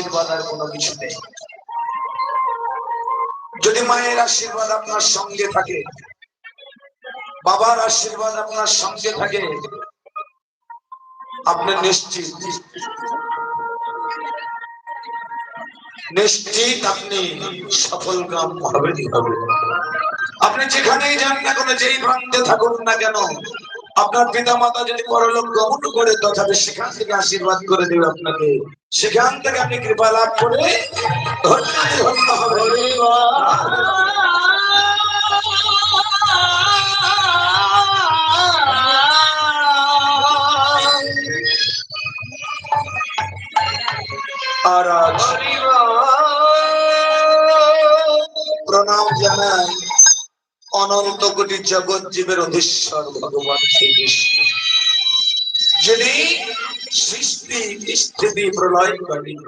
আশীর্বাদ আর কোনো কিছু নেই। যদি মায়ের আশীর্বাদ আপনার সঙ্গে থাকে, বাবার আশীর্বাদ আপনার সঙ্গে থাকে, আপনি নিশ্চিত নিশ্চিত আপনি সফল কাম হবেই হবে। আপনি যেখানেই যান না কেন, যেই প্রান্তে থাকুন না কেন, আপনার পিতা মাতা যদি পরলোক গমন করে তথাপি সেখান থেকে আশীর্বাদ করে দেবে আপনাকে, সেখান থেকে আপনি কৃপা লাভ করে ধন্য ধন্য হবে। আর প্রণাম জানাই অনন্ত কোটি জগৎ জীবের অধীশ্বর ভগবান শ্রীকৃষ্ণ, যিনি সৃষ্টি স্থিতি প্রলয় করেন,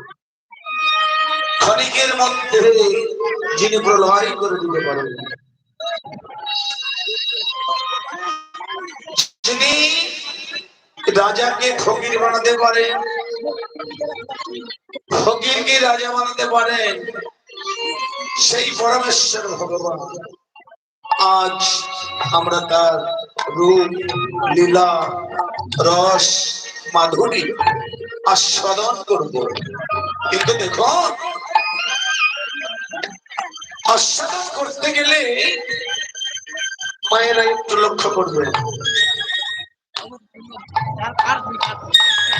ক্ষণিকের মধ্যে যিনি প্রলয় করে দিতে পারেন, যিনি রাজাকে ফকির বানাতে পারেন, ফকিরকে রাজা বানাতে পারেন, সেই পরমেশ্বর ভগবান আজ আমরা তার রূপ লীলা রস মাধুরী আস্বাদন করব। কিন্তু দেখো, আস্বাদন করতে গেলে মায়েরা একটু লক্ষ্য করবে।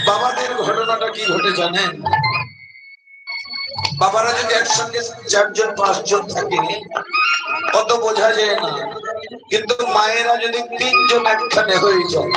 বাবাদের ঘটনাটা কি ঘটে জানেন? বাবারা যদি একসঙ্গে 4 জন 5 জন থাকে অত বোঝা যায় না, কিন্তু মায়েরা যদি 3 জন একখানে হয়ে যায়